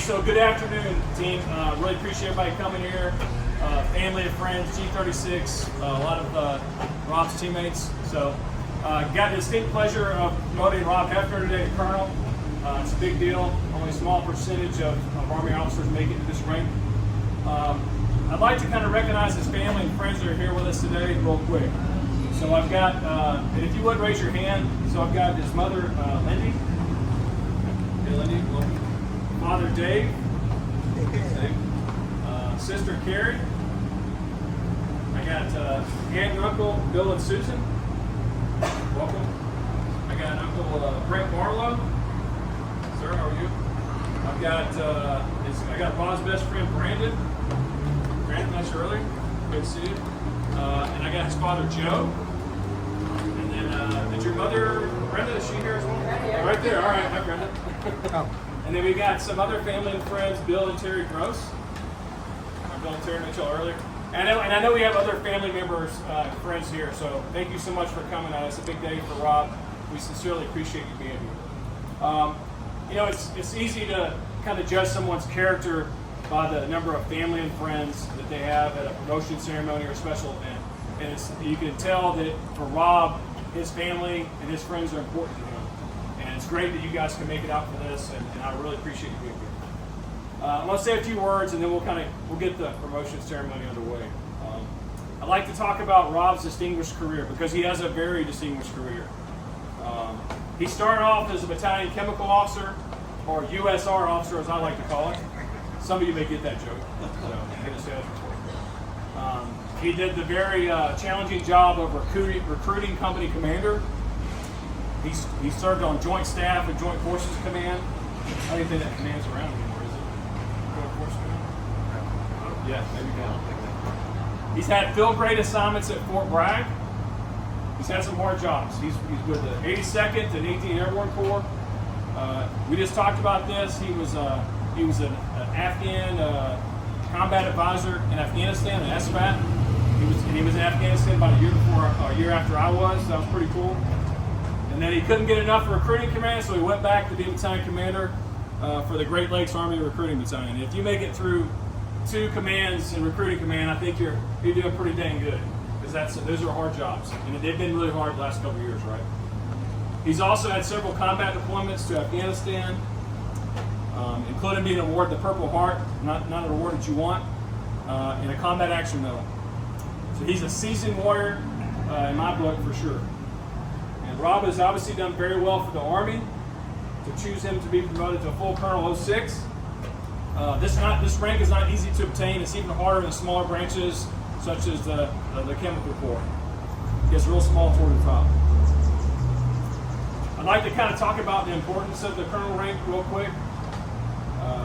so good afternoon, team. Really appreciate everybody coming here. Family and friends, G36, a lot of Rob's teammates. So, got the distinct pleasure of promoting Rob Hefner today to Colonel. It's a big deal. Only a small percentage of Army officers make it to this rank. I'd like to kind of recognize his family and friends that are here with us today real quick. So I've got, and if you would raise your hand, so I've got his mother, Lindy. Hey, Lindy, welcome. Father Dave. Sister Carrie. I got aunt and uncle Bill and Susan. Welcome. I got Uncle Brent Marlowe. Sir, how are you? I got Bob's best friend Brandon. Brandon, nice early. Good to see you. And I got his father Joe. And then is your mother Brenda? Is she here as well? Right there. All right, hi Brenda. Oh. And then we got some other family and friends, Bill and Terry Gross. Bill and Terry met y'all earlier. And I know we have other family members and friends here, so thank you so much for coming out. It's a big day for Rob. We sincerely appreciate you being here. You know, it's easy to kind of judge someone's character by the number of family and friends that they have at a promotion ceremony or a special event. And you can tell that for Rob, his family and his friends are important to him. And it's great that you guys can make it out for this, and I really appreciate you being here. I'm going to say a few words, and then we'll get the promotion ceremony underway. I'd like to talk about Rob's distinguished career because he has a very distinguished career. He started off as a battalion chemical officer, or USR officer, as I like to call it. Some of you may get that joke. So I'm going to say that. He did the very challenging job of recruiting company commander. He served on Joint Staff and Joint Forces Command. I don't think that command's around anymore, is it? Joint Forces Command? Yeah, maybe not. He's had field grade assignments at Fort Bragg. He's had some hard jobs. He's with the 82nd and 18th Airborne Corps. We just talked about this. He was an Afghan combat advisor in Afghanistan, an SFAT. He was in Afghanistan about a year after I was. That was pretty cool. And then he couldn't get enough recruiting command, so he went back to be battalion commander for the Great Lakes Army Recruiting Battalion. And if you make it through 2 commands in recruiting command, I think you're doing pretty dang good, because those are hard jobs, and they've been really hard the last couple of years, right? He's also had several combat deployments to Afghanistan, including being awarded the Purple Heart, not an award that you want, and a combat action medal. So he's a seasoned warrior in my book for sure. And Rob has obviously done very well for the Army to choose him to be promoted to full Colonel 06. This rank is not easy to obtain. It's even harder in the smaller branches, such as the Chemical Corps. It gets real small toward the top. I'd like to kind of talk about the importance of the Colonel rank real quick.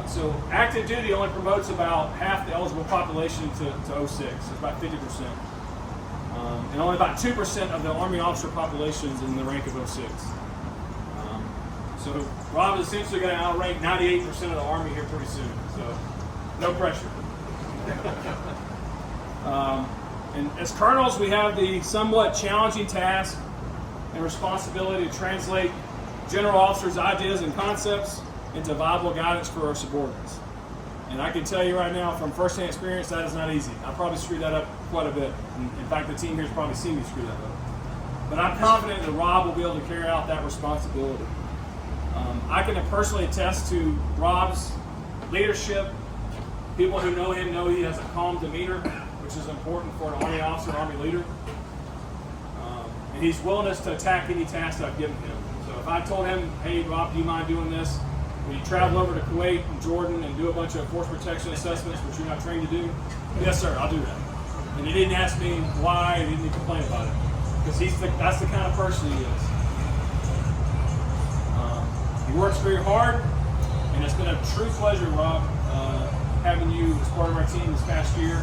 So active duty only promotes about half the eligible population to 06. It's about 50%. And only about 2% of the Army officer population is in the rank of 06. So Rob is essentially going to outrank 98% of the Army here pretty soon. So no pressure. And as colonels, we have the somewhat challenging task and responsibility to translate general officers' ideas and concepts into viable guidance for our subordinates. And I can tell you right now from firsthand experience, that is not easy. I probably screwed that up quite a bit. In fact, the team here has probably seen me screw that up. But I'm confident that Rob will be able to carry out that responsibility. I can personally attest to Rob's leadership. People who know him know he has a calm demeanor, which is important for an Army officer, an Army leader. And his willingness to attack any task I've given him. So if I told him, hey Rob, do you mind doing this? Will you travel over to Kuwait and Jordan and do a bunch of force protection assessments, which you're not trained to do? Yes, sir, I'll do that. And he didn't ask me why, he didn't complain about it. Because that's the kind of person he is. He works very hard, and it's been a true pleasure, Rob, having you as part of our team this past year.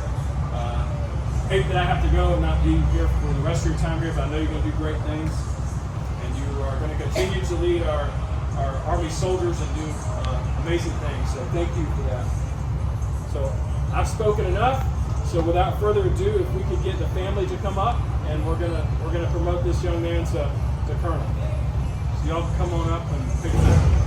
Hate that I have to go and not be here for the rest of your time here, but I know you're going to do great things. And you are going to continue to lead our Army soldiers and do amazing things. So thank you for that. So I've spoken enough. So without further ado, if we could get the family to come up, and we're gonna promote this young man to colonel. So y'all come on up and pick it up.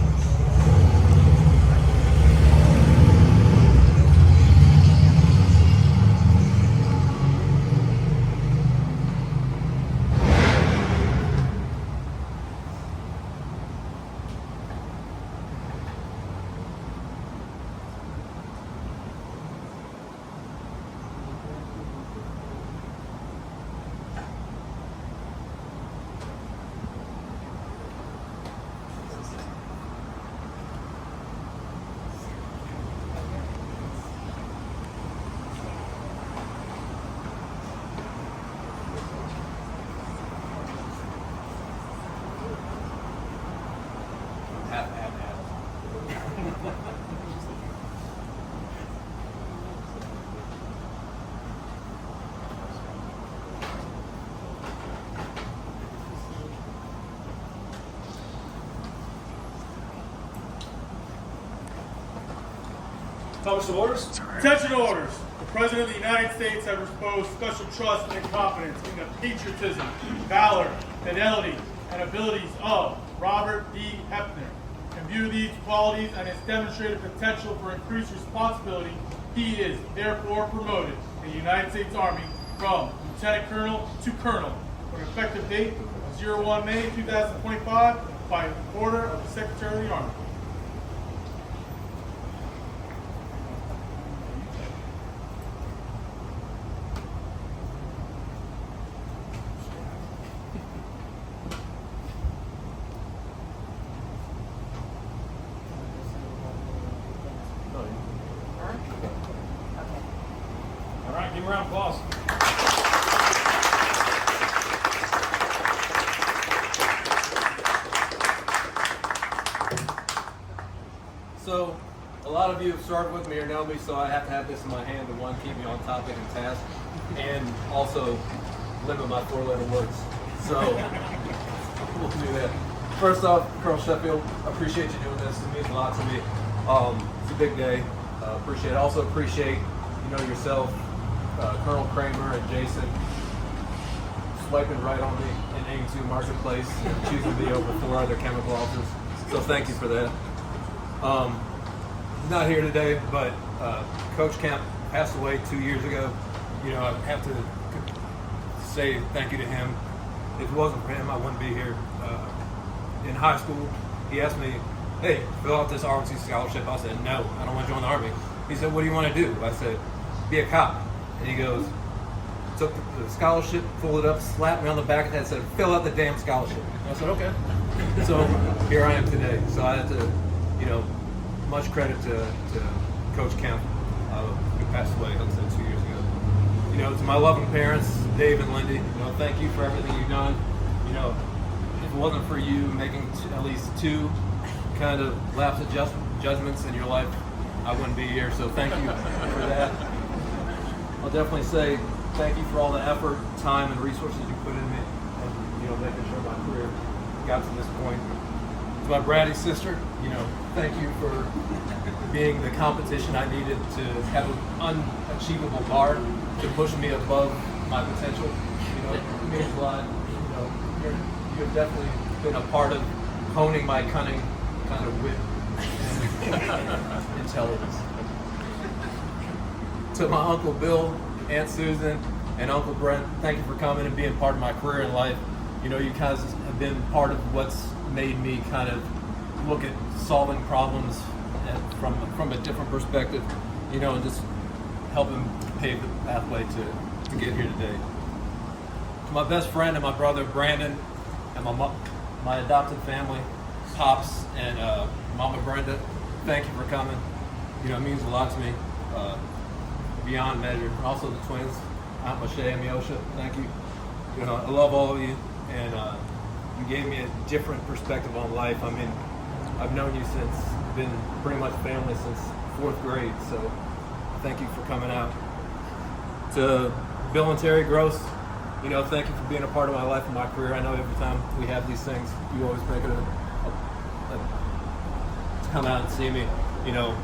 Publish the orders. Attention orders. The President of the United States has reposed special trust and confidence in the patriotism, valor, fidelity, and abilities of Robert D. Hefner. In view of these qualities and his demonstrated potential for increased responsibility, he is therefore promoted in the United States Army from Lieutenant Colonel to Colonel with an effective date of 01 May 2025 by order of the Secretary of the Army. All right, give him a round of applause. So, a lot of you have started with me or know me, so I have to have this in my hand to one, keep me on topic and task, and also limit my four-letter words. So, we'll do that. First off, Colonel Sheffield, I appreciate you doing this. It means a lot to me. It's a big day. Appreciate it. Also appreciate, yourself, Colonel Kramer and Jason swiping right on me in A2 Marketplace and choosing me over 4 other chemical officers. So thank you for that. Not here today, but Coach Kemp passed away 2 years ago. I have to say thank you to him. If it wasn't for him, I wouldn't be here. In high school, he asked me, "Hey, fill out this ROTC scholarship." I said, "No, I don't want to join the Army." He said, "What do you want to do?" I said, "Be a cop." And he goes, took the scholarship, pulled it up, slapped me on the back of the head, said, "Fill out the damn scholarship." And I said, "Okay." So here I am today. So I had to, much credit to Coach Kemp, who passed away, like I said, 2 years ago. To my loving parents, Dave and Lindy, thank you for everything you've done. If it wasn't for you making at least 2 kind of lapse of judgments in your life, I wouldn't be here. So thank you for that. I'll definitely say thank you for all the effort, time, and resources you put in me, and making sure my career got to this point. To my bratty sister, thank you for being the competition I needed to have an unachievable bar to push me above my potential. It means a lot. You've definitely been a part of honing my cunning kind of wit and intelligence. To my Uncle Bill, Aunt Susan, and Uncle Brent, thank you for coming and being part of my career in life. You guys have been part of what's made me kind of look at solving problems from a different perspective, and just helping pave the pathway to get here today. To my best friend and my brother Brandon, and my adopted family, Pops and Mama Brenda, thank you for coming. It means a lot to me, beyond measure. Also the twins, Aunt Moshe and Miosha, thank you. I love all of you, and you gave me a different perspective on life. I mean, I've known you been pretty much family since 4th grade, so thank you for coming out. To Bill and Terry Gross, thank you for being a part of my life and my career. I know every time we have these things, you always make it to come out and see me.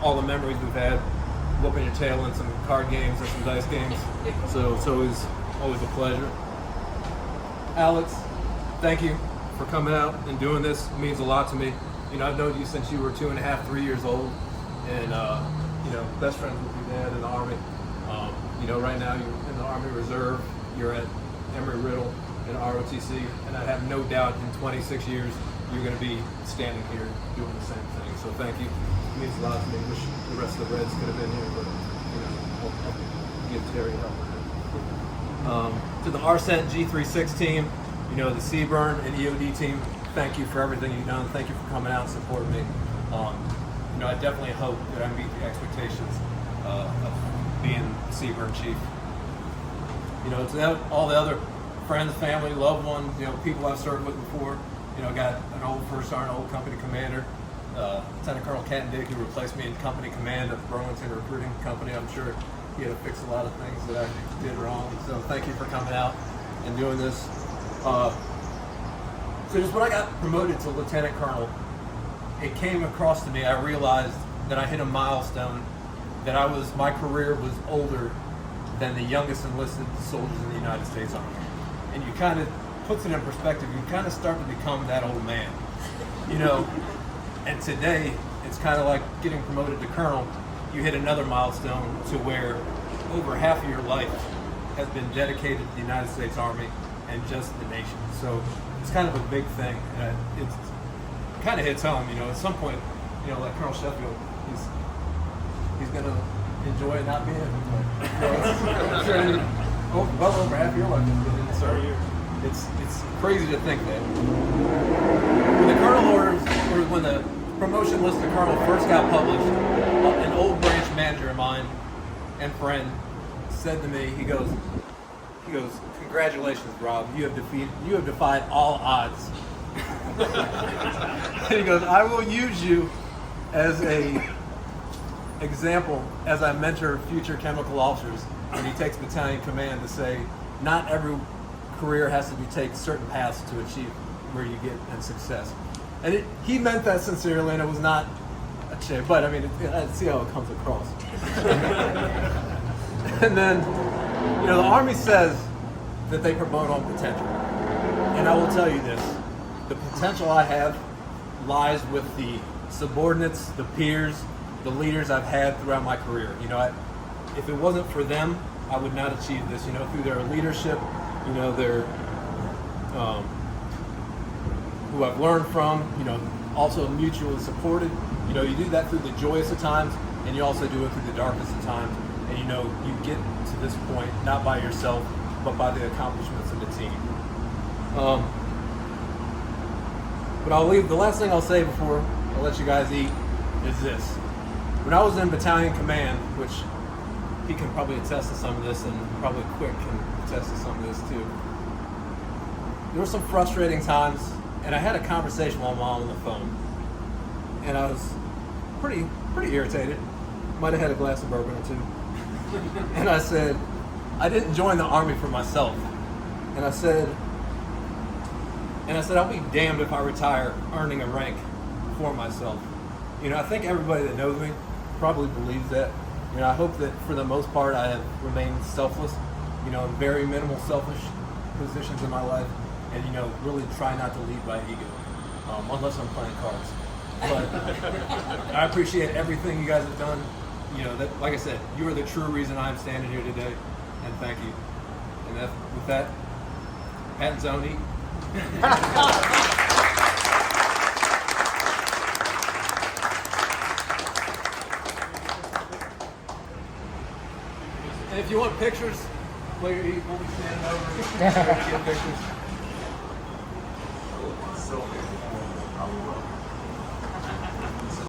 All the memories we've had, whooping your tail in some card games or some dice games. So it's always a pleasure. Alex, thank you for coming out and doing this. It means a lot to me. I've known you since you were 2.5, 3 years old, and best friends with your dad in the Army. Right now you're in the Army Reserve. You're at Embry-Riddle in ROTC, and I have no doubt in 26 years you're going to be standing here doing the same thing. So thank you. It means a lot to me. Wish the rest of the Reds could have been here, but I'll give Terry help with it. To the RSENT G36 team, the Seaburn and EOD team, thank you for everything you've done. Thank you for coming out and supporting me. I definitely hope that I meet the expectations of being the Seaburn chief. To all the other friends, family, loved ones, people I've served with before. I got an old first sergeant, old company commander, Lieutenant Colonel Catton Dick, who replaced me in company command of Burlington Recruiting Company. I'm sure he had to fix a lot of things that I did wrong. So thank you for coming out and doing this. So just when I got promoted to Lieutenant Colonel, it came across to me, I realized that I hit a milestone that my career was older than the youngest enlisted soldiers in the United States Army. And you kind of puts it in perspective. You kind of start to become that old man, you know. And today, it's kind of like getting promoted to colonel. You hit another milestone to where over half of your life has been dedicated to the United States Army and just the nation. So it's kind of a big thing. And it kind of hits home, you know. At some point, you know, like Colonel Sheffield, he's going to enjoy not being here. But, you know, well over half your life has been in the service. It's crazy to think that. When the colonel orders, or when the promotion list of colonel first got published, an old branch manager of mine and friend said to me, he goes, "Congratulations, Rob. You have defied all odds." And he goes, "I will use you as a example as I mentor future chemical officers." And he takes battalion command to say, not every career has to take certain paths to achieve where you get in success. And he meant that sincerely, and it was not a shame. But I mean, I see how it comes across. And then, you know, the Army says that they promote on potential. And I will tell you this, the potential I have lies with the subordinates, the peers, the leaders I've had throughout my career. You know, if it wasn't for them, I would not achieve this, you know, through their leadership, you know, their, who I've learned from, you know, also mutually supported. You know, you do that through the joyous of times, and you also do it through the darkest of times. And you know, you get to this point not by yourself, but by the accomplishments of the team. But the last thing I'll say before I let you guys eat is this. When I was in battalion command, which he can probably attest to some of this, and probably Quick can attest to some of this too, there were some frustrating times, and I had a conversation with my mom on the phone, and I was pretty irritated. Might have had a glass of bourbon or two. And I said, I didn't join the Army for myself. And I said, I'll be damned if I retire earning a rank for myself. You know, I think everybody that knows me probably believes that. You know, I hope that for the most part I have remained selfless, you know, in very minimal selfish positions in my life, and, you know, really try not to lead by ego, unless I'm playing cards. But I appreciate everything you guys have done. You know, that, like I said, you are the true reason I'm standing here today, and thank you. And with that, Pat and Zone, and if you want pictures, we'll be standing over to get pictures.